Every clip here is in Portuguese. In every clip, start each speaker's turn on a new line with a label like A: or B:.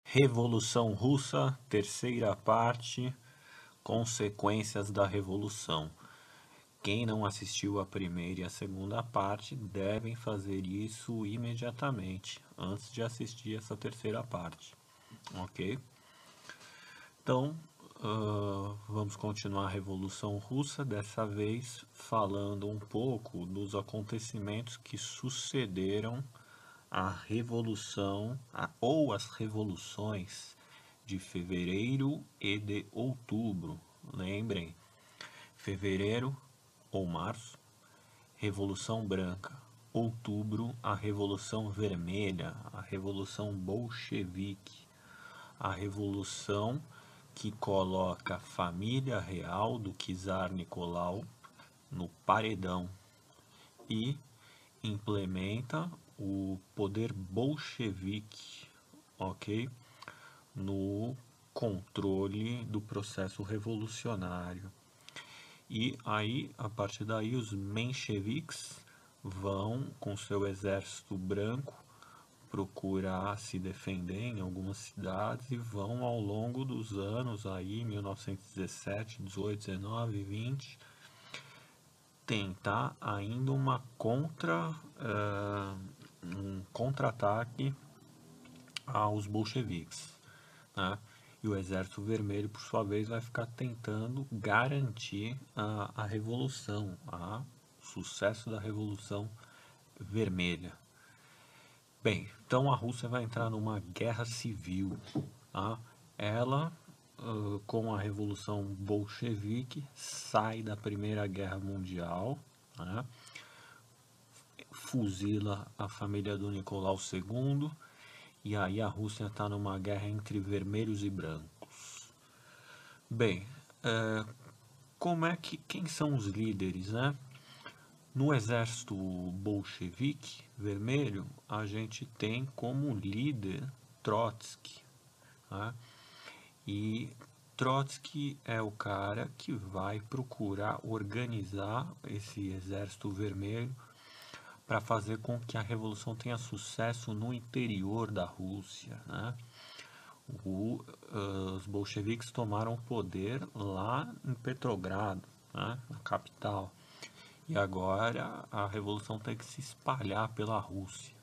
A: Revolução Russa, terceira parte, consequências da Revolução. Quem não assistiu a primeira e a segunda parte devem fazer isso imediatamente, antes de assistir essa terceira parte, ok? Então, vamos continuar a Revolução Russa, dessa vez falando um pouco dos acontecimentos que sucederam a Revolução, ou as revoluções de fevereiro e de outubro. Lembrem, fevereiro ou março, Revolução Branca. Outubro, a Revolução Vermelha, a Revolução Bolchevique, a revolução que coloca a família real do czar Nicolau no paredão e implementa o poder bolchevique, ok? No controle do processo revolucionário. E aí, a partir daí, os mencheviques vão com seu exército branco procurar se defender em algumas cidades e vão ao longo dos anos aí, 1917, 18, 19, 20, tentar ainda um contra-ataque aos bolcheviques, né? E o Exército Vermelho, por sua vez, vai ficar tentando garantir a revolução, o sucesso da Revolução Vermelha. Bem, então a Rússia vai entrar numa guerra civil, tá? Ela, com a Revolução Bolchevique, sai da Primeira Guerra Mundial, né? Fuzila a família do Nicolau II, e aí a Rússia está numa guerra entre vermelhos e brancos. Bem, quem são os líderes, né? No exército bolchevique vermelho, a gente tem como líder Trotsky, né? E Trotsky é o cara que vai procurar organizar esse exército vermelho para fazer com que a revolução tenha sucesso no interior da Rússia, né? Os bolcheviques tomaram o poder lá em Petrogrado, né, na capital. E agora a revolução tem que se espalhar pela Rússia.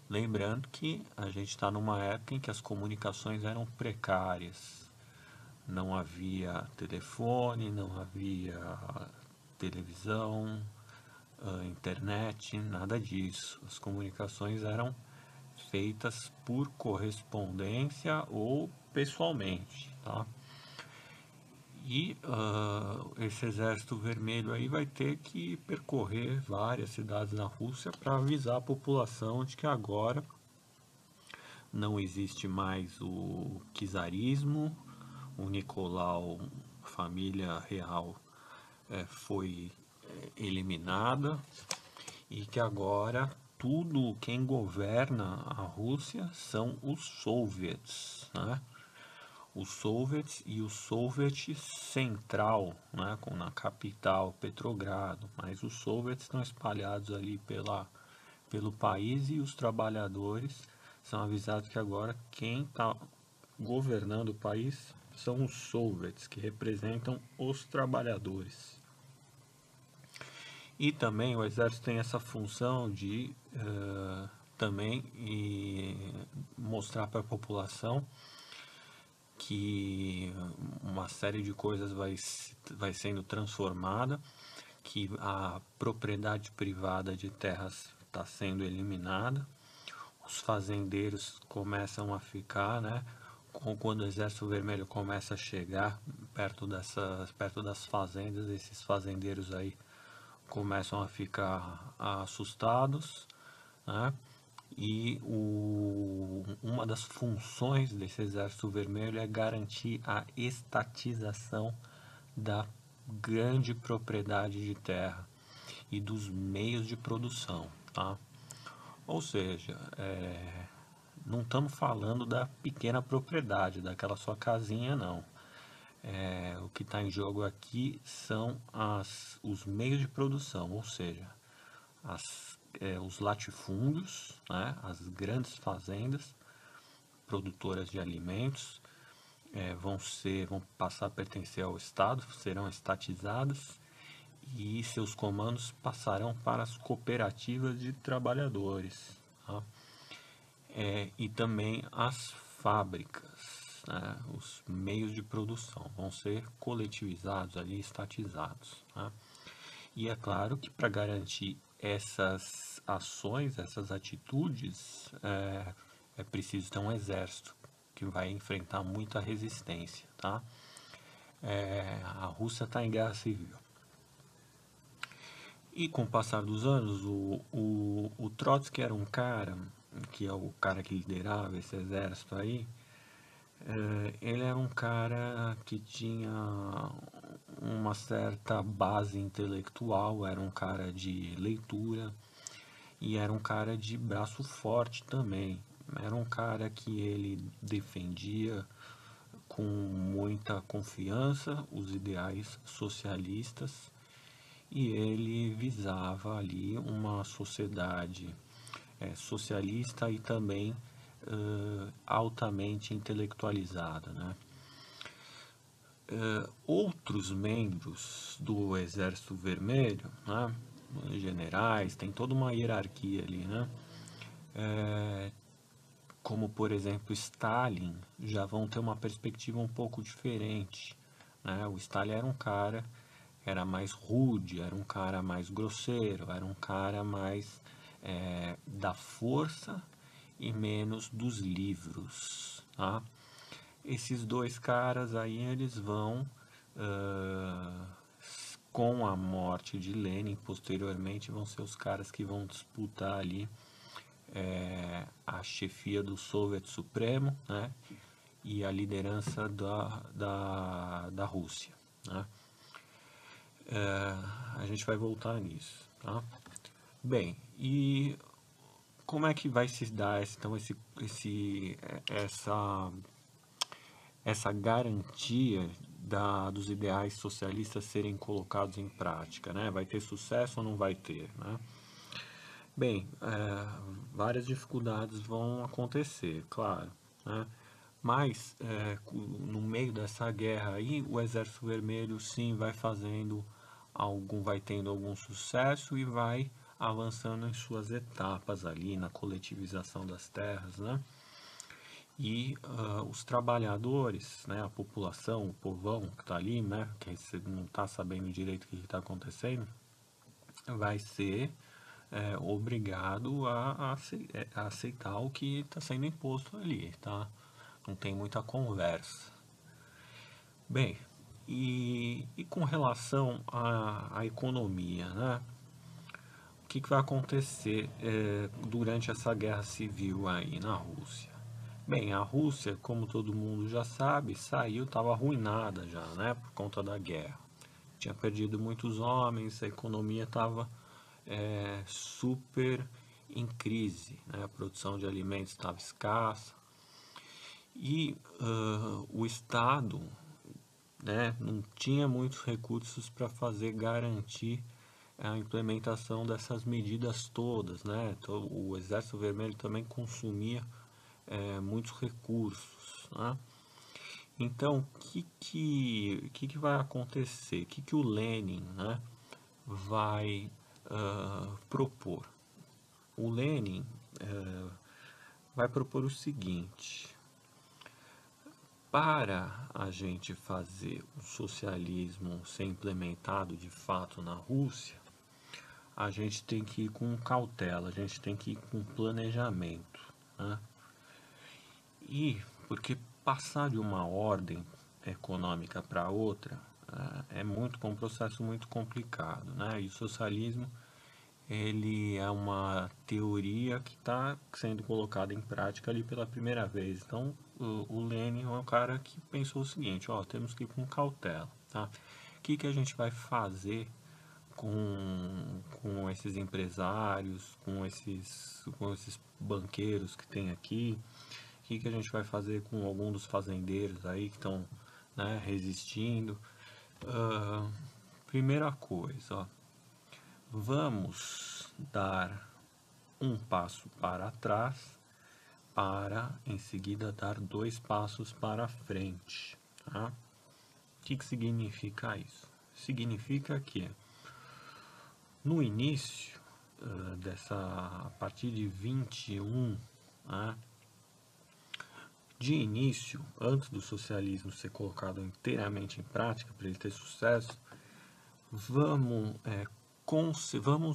A: Lembrando que a gente está numa época em que as comunicações eram precárias. Não havia telefone, não havia televisão, internet, nada disso. As comunicações eram feitas por correspondência ou pessoalmente, tá? E esse exército vermelho aí vai ter que percorrer várias cidades na Rússia para avisar a população de que agora não existe mais o czarismo, o Nicolau, família real, foi eliminada e que agora tudo quem governa a Rússia são os soviets, né? Os soviets e o soviet central, né, na capital, Petrogrado, mas os soviets estão espalhados ali pelo país e os trabalhadores são avisados que agora quem está governando o país são os soviets, que representam os trabalhadores. E também o exército tem essa função de também mostrar para a população que uma série de coisas vai sendo transformada, que a propriedade privada de terras está sendo eliminada, os fazendeiros começam a ficar, né? Quando o Exército Vermelho começa a chegar perto das fazendas, esses fazendeiros aí começam a ficar assustados, né? E uma das funções desse Exército Vermelho é garantir a estatização da grande propriedade de terra e dos meios de produção, tá? Ou seja, não estamos falando da pequena propriedade, daquela sua casinha, não. O que está em jogo aqui são os meios de produção, ou seja, os latifúndios, né, as grandes fazendas, produtoras de alimentos vão passar a pertencer ao Estado, serão estatizadas e seus comandos passarão para as cooperativas de trabalhadores, tá? E também as fábricas, né? Os meios de produção vão ser coletivizados ali, estatizados, tá? E é claro que para garantir essas ações, essas atitudes, é preciso ter um exército que vai enfrentar muita resistência, tá? A Rússia está em guerra civil. E com o passar dos anos, o Trotsky era um cara, que é o cara que liderava esse exército aí, ele era um cara que tinha uma certa base intelectual, era um cara de leitura e era um cara de braço forte também. Era um cara que ele defendia com muita confiança os ideais socialistas e ele visava ali uma sociedade socialista e também altamente intelectualizada, né? Outros membros do Exército Vermelho, né, generais, tem toda uma hierarquia ali, né? Como por exemplo Stalin, já vão ter uma perspectiva um pouco diferente, né? O Stalin era um cara era mais rude, era um cara mais grosseiro, era um cara mais da força e menos dos livros, tá? Esses dois caras aí, eles vão, com a morte de Lenin, posteriormente, vão ser os caras que vão disputar ali a chefia do Soviet Supremo, né? E a liderança da Rússia, né? A gente vai voltar nisso, tá? Bem, e como é que vai se dar então essa garantia dos ideais socialistas serem colocados em prática, né? Vai ter sucesso ou não vai ter, né? Bem, várias dificuldades vão acontecer, claro, né? Mas no meio dessa guerra aí, o Exército Vermelho sim vai vai tendo algum sucesso e vai avançando em suas etapas ali na coletivização das terras, né? E os trabalhadores, né, a população, o povão que está ali, né, que você não está sabendo direito o que está acontecendo, vai ser obrigado a aceitar o que está sendo imposto ali, tá? Não tem muita conversa. Bem, e com relação à economia, né? O que vai acontecer durante essa guerra civil aí na Rússia? Bem, a Rússia, como todo mundo já sabe, estava arruinada já, né? Por conta da guerra. Tinha perdido muitos homens, a economia estava super em crise, né? A produção de alimentos estava escassa e o Estado, né, não tinha muitos recursos para garantir a implementação dessas medidas todas, né? Então, o Exército Vermelho também consumia muitos recursos, né? Então, o que vai acontecer? O que o Lenin, né, vai propor? O Lenin vai propor o seguinte: para a gente fazer o socialismo ser implementado de fato na Rússia, a gente tem que ir com cautela, a gente tem que ir com planejamento, né? E porque passar de uma ordem econômica para outra um processo muito complicado, né? E o socialismo ele é uma teoria que está sendo colocada em prática ali pela primeira vez. Então, o Lenin é um cara que pensou o seguinte: ó, temos que ir com cautela, tá? O que a gente vai fazer com esses empresários, com esses banqueiros que tem aqui? O que a gente vai fazer com algum dos fazendeiros aí que estão, né, resistindo? Primeira coisa, ó, vamos dar um passo para trás para em seguida dar 2 passos para frente, tá? O que significa isso? Significa que no início a partir de 21, né, de início, antes do socialismo ser colocado inteiramente em prática para ele ter sucesso, vamos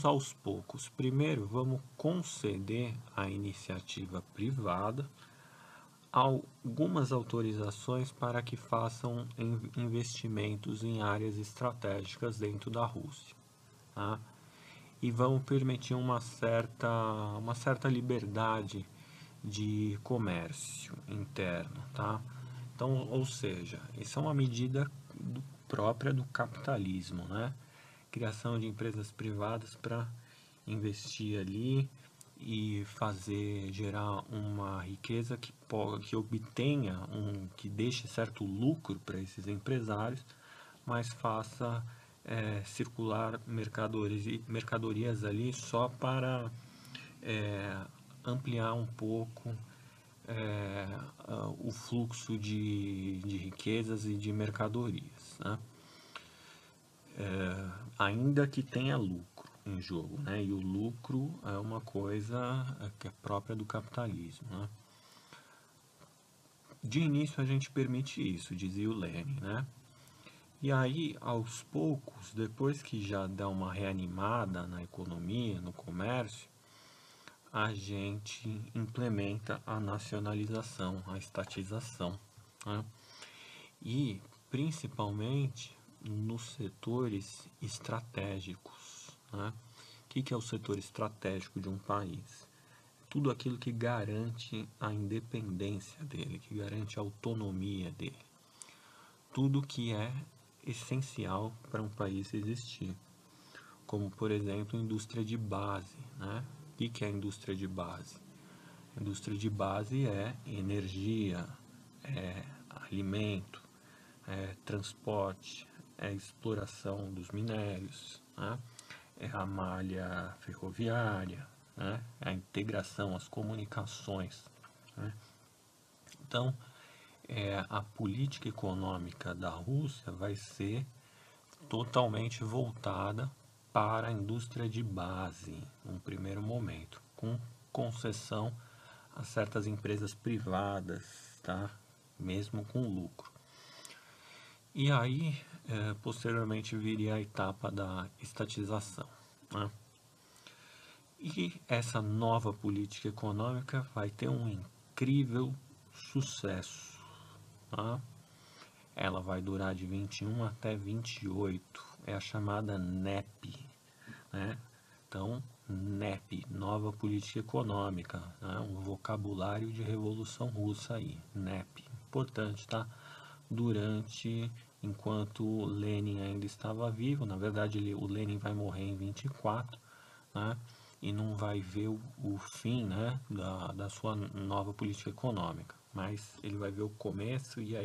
A: aos poucos. Primeiro, vamos conceder à iniciativa privada algumas autorizações para que façam investimentos em áreas estratégicas dentro da Rússia, tá? E vão permitir uma certa liberdade de comércio interno, tá? Então, ou seja, isso é uma medida própria do capitalismo, né? Criação de empresas privadas para investir ali e gerar uma riqueza que obtenha que deixe certo lucro para esses empresários, mas faça circular mercadorias ali só para ampliar um pouco o fluxo de riquezas e de mercadorias, né? Ainda que tenha lucro em jogo, né? E o lucro é uma coisa que é própria do capitalismo, né? De início a gente permite isso, dizia o Lenin, né? E aí, aos poucos, depois que já dá uma reanimada na economia, no comércio, a gente implementa a nacionalização, a estatização, né? E principalmente nos setores estratégicos, né? O que é o setor estratégico de um país? Tudo aquilo que garante a independência dele, que garante a autonomia dele. Tudo que é essencial para um país existir. Como, por exemplo, indústria de base, né? O que é a indústria de base? A indústria de base é energia, é alimento, é transporte, é exploração dos minérios, né? É a malha ferroviária, né? É a integração, as comunicações, né? Então, a política econômica da Rússia vai ser totalmente voltada para a indústria de base, num primeiro momento, com concessão a certas empresas privadas, tá? Mesmo com lucro. E aí, posteriormente, viria a etapa da estatização, né? E essa nova política econômica vai ter um incrível sucesso, tá? Ela vai durar de 21 até 28, é a chamada NEP, né? Então, NEP, Nova Política Econômica, né? Um vocabulário de Revolução Russa aí, NEP, importante, tá? Enquanto Lenin ainda estava vivo, na verdade o Lenin vai morrer em 24, né? E não vai ver o fim, né, da sua nova política econômica, mas ele vai ver o começo e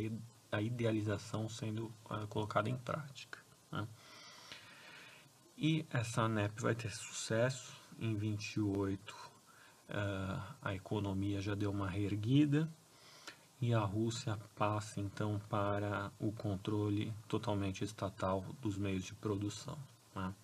A: a idealização sendo colocada em prática, né? E essa NEP vai ter sucesso. Em 28 a economia já deu uma reerguida e a Rússia passa então para o controle totalmente estatal dos meios de produção, né?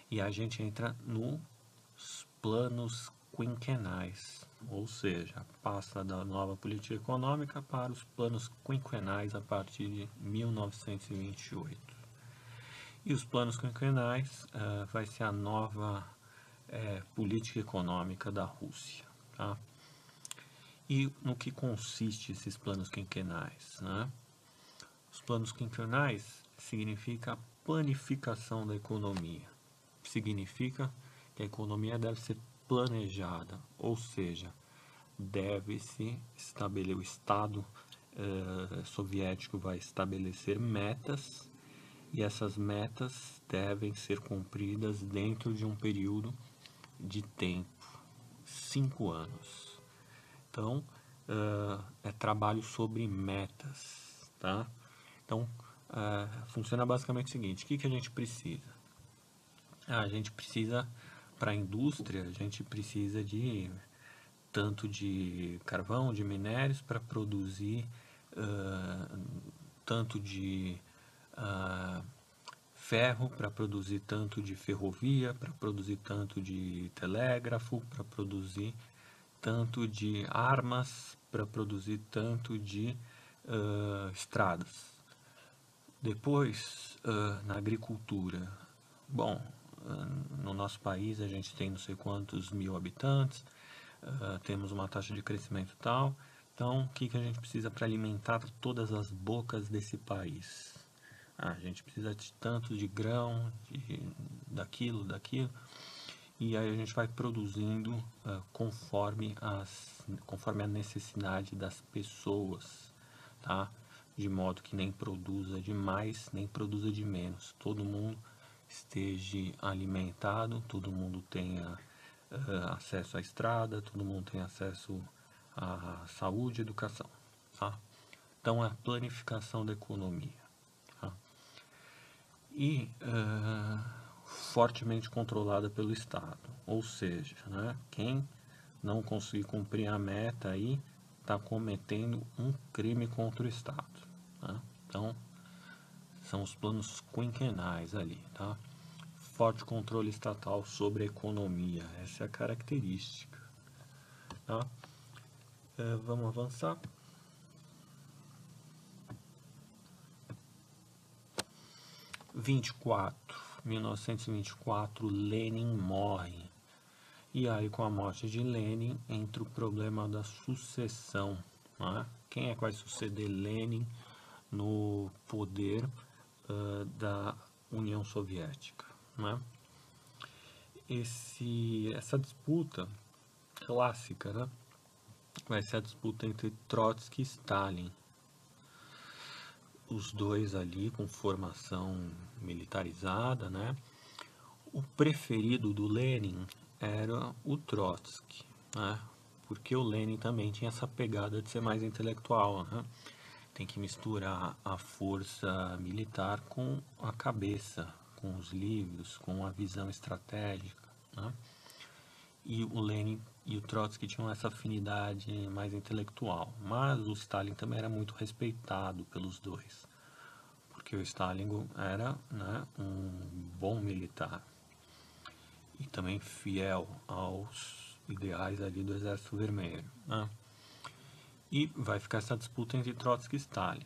A: E a gente entra nos planos quinquenais, ou seja, passa da nova política econômica para os planos quinquenais a partir de 1928. E os planos quinquenais vai ser a nova política econômica da Rússia, tá? E no que consiste esses planos quinquenais, né? Os planos quinquenais significa a planificação da economia. Significa que a economia deve ser planejada, ou seja, deve-se estabelecer, o Estado soviético vai estabelecer metas e essas metas devem ser cumpridas dentro de um período de tempo, 5 anos. Então, é trabalho sobre metas, tá? Então, funciona basicamente o seguinte: o que a gente precisa? A gente precisa, para a indústria, a gente precisa de tanto de carvão, de minérios para produzir tanto de ferro, para produzir tanto de ferrovia, para produzir tanto de telégrafo, para produzir tanto de armas, para produzir tanto de estradas. Depois, na agricultura, bom, no nosso país a gente tem não sei quantos mil habitantes, temos uma taxa de crescimento tal, então o que a gente precisa para alimentar todas as bocas desse país? A gente precisa de tanto de grão, daquilo, e aí a gente vai produzindo conforme a necessidade das pessoas, tá? De modo que nem produza de mais, nem produza de menos. Todo mundo esteja alimentado, todo mundo tenha acesso à estrada, todo mundo tenha acesso à saúde e educação, tá? Então, é a planificação da economia. Tá? E fortemente controlada pelo Estado, ou seja, né, quem não conseguir cumprir a meta aí está cometendo um crime contra o Estado. Tá? Então, são os planos quinquenais ali, tá? Forte controle estatal sobre a economia, essa é a característica, tá? Vamos avançar. 1924, Lenin morre. E aí, com a morte de Lenin, entra o problema da sucessão. Né? Quem é que vai suceder Lenin no poder da União Soviética? Né? Essa disputa clássica, né? Vai ser a disputa entre Trotsky e Stalin. Os dois ali com formação militarizada, né? O preferido do Lenin era o Trotsky, né? Porque o Lenin também tinha essa pegada de ser mais intelectual, né? Tem que misturar a força militar com a cabeça, com os livros, com a visão estratégica, né? E o Lenin e o Trotsky tinham essa afinidade mais intelectual, mas o Stalin também era muito respeitado pelos dois, porque o Stalin era, né, um bom militar e também fiel aos ideais ali do Exército Vermelho, né? E vai ficar essa disputa entre Trotsky e Stalin.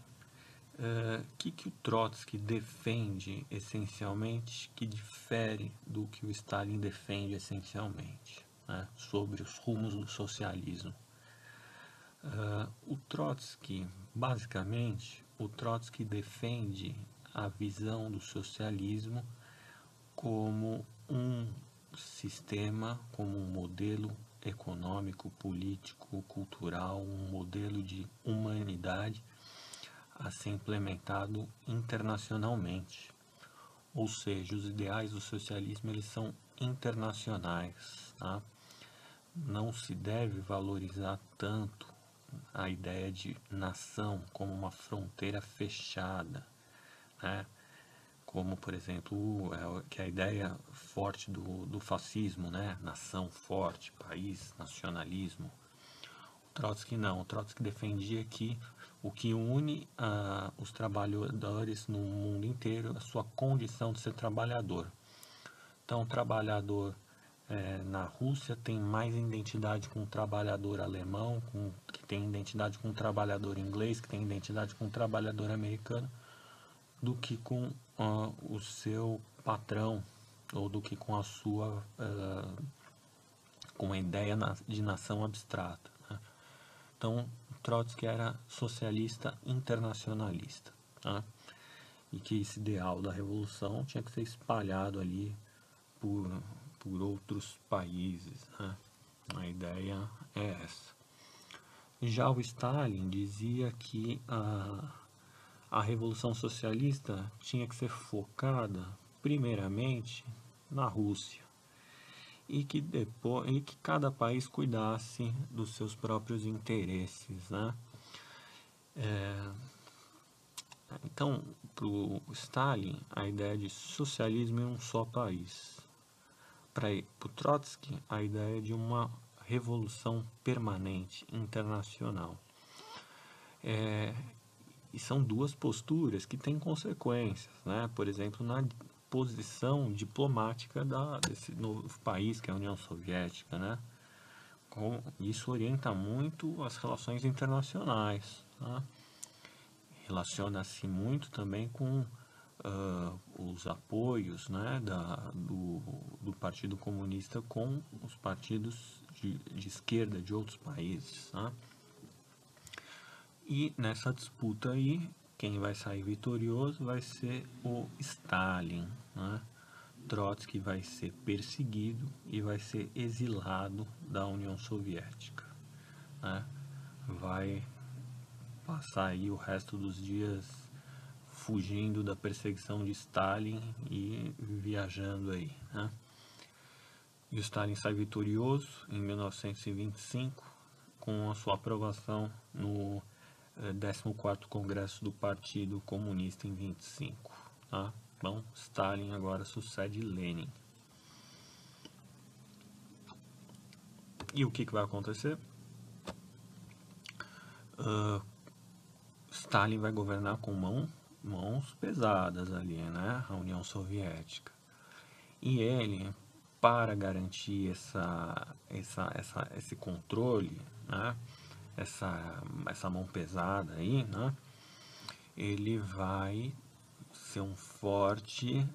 A: Que o Trotsky defende essencialmente que difere do que o Stalin defende essencialmente, né, sobre os rumos do socialismo? O Trotsky, basicamente, o Trotsky defende a visão do socialismo como um sistema, como um modelo econômico, político, cultural, um modelo de humanidade a ser implementado internacionalmente. Ou seja, os ideais do socialismo eles são internacionais, tá? Não se deve valorizar tanto a ideia de nação como uma fronteira fechada, né? Como, por exemplo, que é a ideia forte do fascismo, né? Nação forte, país, nacionalismo. O Trotsky não, o Trotsky defendia que o que une os trabalhadores no mundo inteiro é a sua condição de ser trabalhador. Então, o trabalhador na Rússia tem mais identidade com o trabalhador alemão, que tem identidade com o trabalhador inglês, que tem identidade com o trabalhador americano, do que com o seu patrão, ou do que com a sua com a ideia de nação abstrata. Né? Então, Trotsky era socialista internacionalista, tá? E que esse ideal da revolução tinha que ser espalhado ali por outros países, né? A ideia é essa. Já o Stalin dizia que a revolução socialista tinha que ser focada primeiramente na Rússia e que cada país cuidasse dos seus próprios interesses, né? Então, para o Stalin, a ideia de socialismo em um só país. Para o Trotsky, a ideia de uma revolução permanente internacional. E são duas posturas que têm consequências, né? Por exemplo, na posição diplomática desse novo país que é a União Soviética, né? Isso orienta muito as relações internacionais, tá? Relaciona-se muito também com os apoios, né, do Partido Comunista com os partidos de esquerda de outros países, né? E nessa disputa aí, quem vai sair vitorioso vai ser o Stalin, né? Trotsky vai ser perseguido e vai ser exilado da União Soviética, né? Vai passar aí o resto dos dias fugindo da perseguição de Stalin e viajando aí, né? E o Stalin sai vitorioso em 1925 com a sua aprovação no 14º Congresso do Partido Comunista em 25, tá? Então, Stalin agora sucede Lenin. E o que vai acontecer? Stalin vai governar com mãos pesadas ali, né? A União Soviética. E ele, para garantir esse controle, né? Essa mão pesada aí, né? Ele vai ser um forte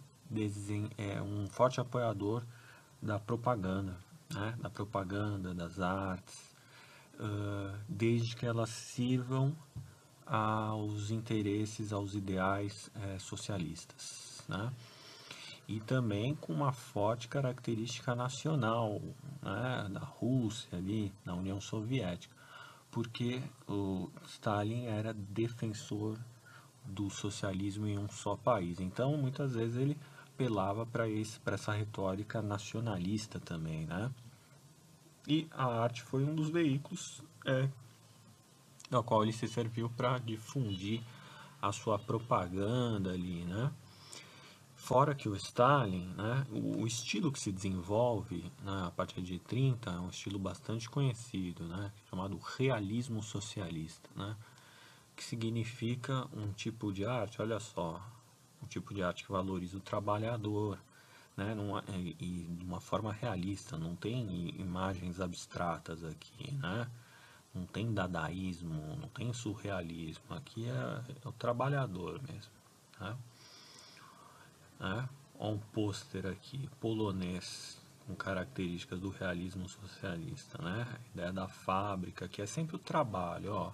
A: apoiador da propaganda, né? Da propaganda, das artes, desde que elas sirvam aos interesses, aos ideais socialistas, né? E também com uma forte característica nacional, né? Da Rússia ali, na União Soviética, porque o Stalin era defensor do socialismo em um só país. Então, muitas vezes ele apelava para essa retórica nacionalista também, né? E a arte foi um dos veículos da qual ele se serviu para difundir a sua propaganda ali, né? Fora que o Stalin, né, o estilo que se desenvolve, né, a partir de 30 é um estilo bastante conhecido, né, chamado realismo socialista, né, que significa um tipo de arte, olha só, um tipo de arte que valoriza o trabalhador, né, e de uma forma realista, não tem imagens abstratas aqui, né, não tem dadaísmo, não tem surrealismo, aqui é o trabalhador mesmo, né. Olha um pôster aqui, polonês, com características do realismo socialista, né? A ideia da fábrica, que é sempre o trabalho, ó,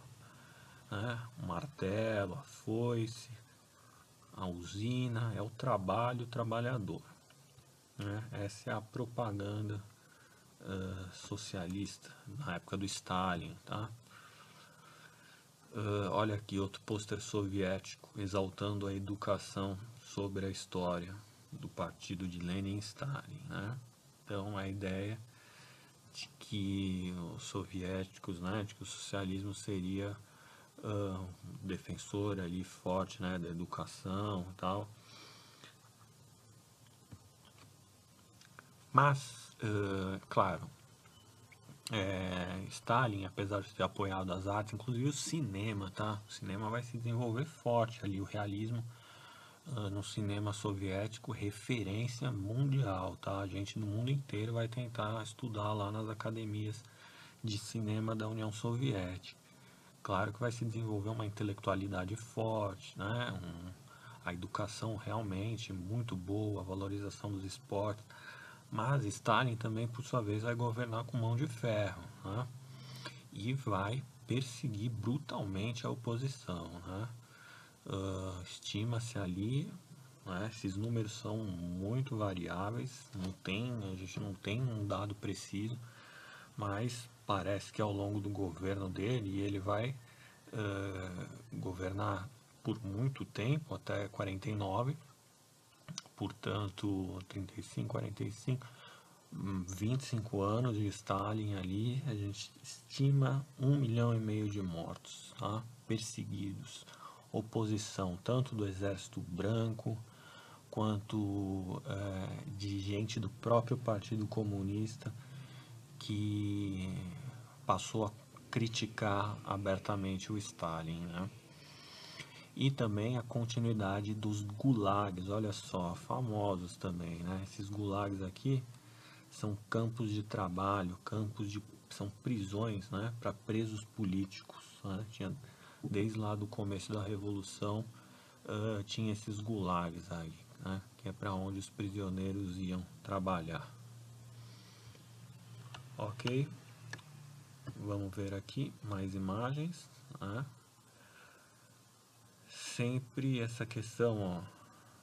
A: né? O martelo, a foice, a usina, é o trabalho, o trabalhador, né? Essa é a propaganda socialista na época do Stalin, tá? Olha aqui outro pôster soviético exaltando a educação sobre a história do partido de Lenin e Stalin, né? Então a ideia de que os soviéticos, né, de que o socialismo seria um defensor ali forte, né, da educação e tal. Mas, claro, Stalin, apesar de ter apoiado as artes, inclusive o cinema, tá? O cinema vai se desenvolver forte ali, o realismo no cinema soviético, referência mundial, tá? A gente no mundo inteiro vai tentar estudar lá nas academias de cinema da União Soviética. Claro que vai se desenvolver uma intelectualidade forte, né? A educação realmente muito boa, a valorização dos esportes. Mas Stalin também, por sua vez, vai governar com mão de ferro, né? E vai perseguir brutalmente a oposição, né? Estima-se ali, né? Esses números são muito variáveis, a gente não tem um dado preciso, mas parece que ao longo do governo dele ele vai governar por muito tempo, até 49, portanto 35, 45, 25 anos de Stalin ali, a gente estima 1,5 milhão de mortos, tá? Perseguidos, oposição tanto do exército branco quanto de gente do próprio Partido Comunista que passou a criticar abertamente o Stalin, né? E também a continuidade dos gulags, olha só, famosos também, né? Esses gulags aqui são campos de trabalho, são prisões, né, para presos políticos, né? Desde lá do começo da Revolução, tinha esses gulags aí, né, que é para onde os prisioneiros iam trabalhar. Ok, vamos ver aqui mais imagens, né? Sempre essa questão, ó,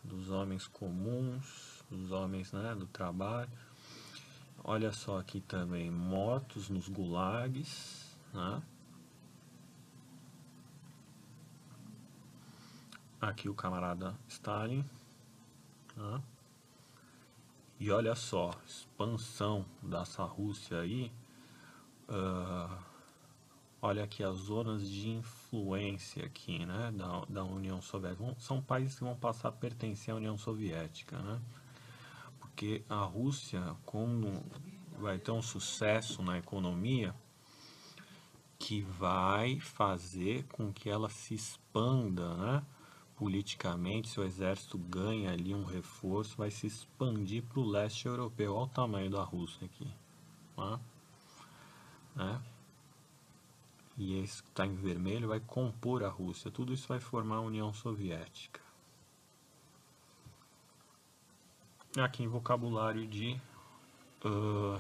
A: dos homens comuns, dos homens, né, do trabalho. Olha só aqui também, mortos nos gulags, né? Aqui o camarada Stalin, né? E olha só, expansão dessa Rússia aí. Olha aqui as zonas de influência aqui, né, da União Soviética. São países que vão passar a pertencer à União Soviética, né? Porque a Rússia, como vai ter um sucesso na economia, que vai fazer com que ela se expanda, né? Politicamente, se o exército ganha ali um reforço, vai se expandir para o leste europeu. Olha o tamanho da Rússia aqui, né? E esse que está em vermelho vai compor a Rússia. Tudo isso vai formar a União Soviética. Aqui em vocabulário de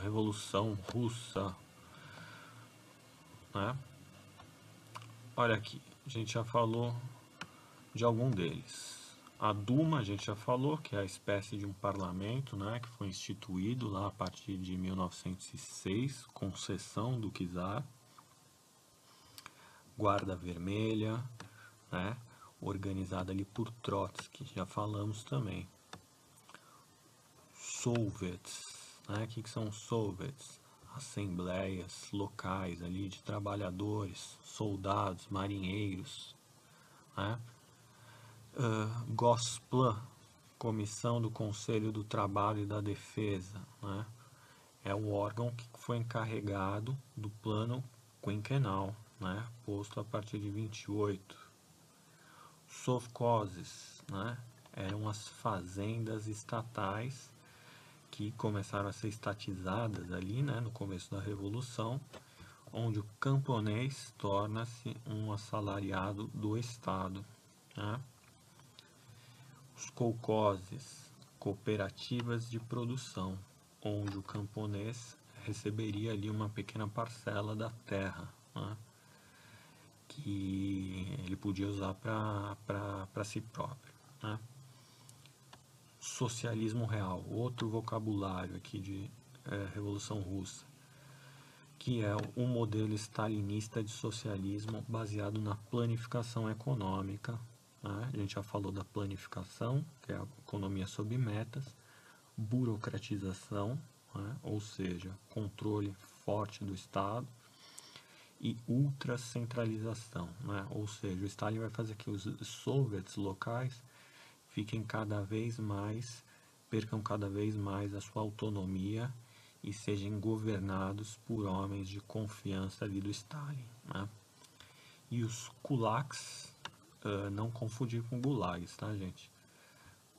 A: Revolução Russa, né? Olha aqui, a gente já falou de algum deles. A Duma, a gente já falou, que é a espécie de um parlamento, né, que foi instituído lá a partir de 1906, com cessão do czar. Guarda Vermelha, né, organizada ali por Trotsky, já falamos também. Soviets, né, o que são os soviets? Assembleias locais ali de trabalhadores, soldados, marinheiros, né? Gosplan, Comissão do Conselho do Trabalho e da Defesa, né? É o órgão que foi encarregado do plano quinquenal, né? Posto a partir de 28. Sovkhozes, né? Eram as fazendas estatais que começaram a ser estatizadas ali, né? No começo da Revolução, onde o camponês torna-se um assalariado do Estado, né? Os kolkhozes, cooperativas de produção, onde o camponês receberia ali uma pequena parcela da terra, né, que ele podia usar para si próprio, né. Socialismo real, outro vocabulário aqui de Revolução Russa, que é o modelo stalinista de socialismo baseado na planificação econômica, né? A gente já falou da planificação, que é a economia sob metas, burocratização, né? Ou seja, controle forte do Estado, e ultracentralização, né? Ou seja, o Stalin vai fazer que os soviets locais fiquem cada vez mais, percam cada vez mais a sua autonomia e sejam governados por homens de confiança ali do Stalin, né? E os kulaks, não confundir com gulags, tá, gente?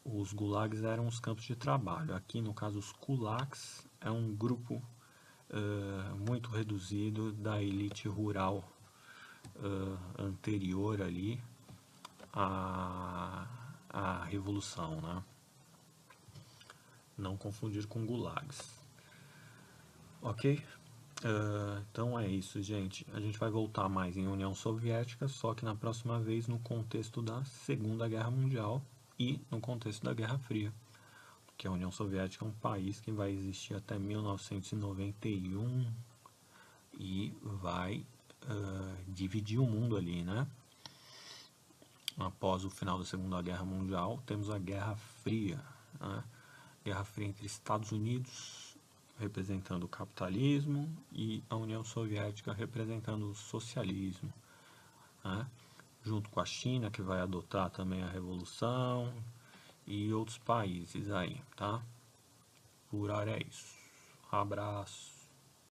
A: Os gulags eram os campos de trabalho. Aqui, no caso, os kulaks é um grupo muito reduzido da elite rural anterior ali à Revolução, né? Não confundir com gulags. Ok? Então é isso, gente. A gente vai voltar mais em União Soviética, só que na próxima vez no contexto da Segunda Guerra Mundial e no contexto da Guerra Fria. Porque a União Soviética é um país que vai existir até 1991 e vai dividir o mundo ali, né? Após o final da Segunda Guerra Mundial, temos a Guerra Fria, né? Guerra Fria entre Estados Unidos, representando o capitalismo, e a União Soviética representando o socialismo, né? Junto com a China, que vai adotar também a Revolução, e outros países aí, tá? Por hora é isso. Abraço.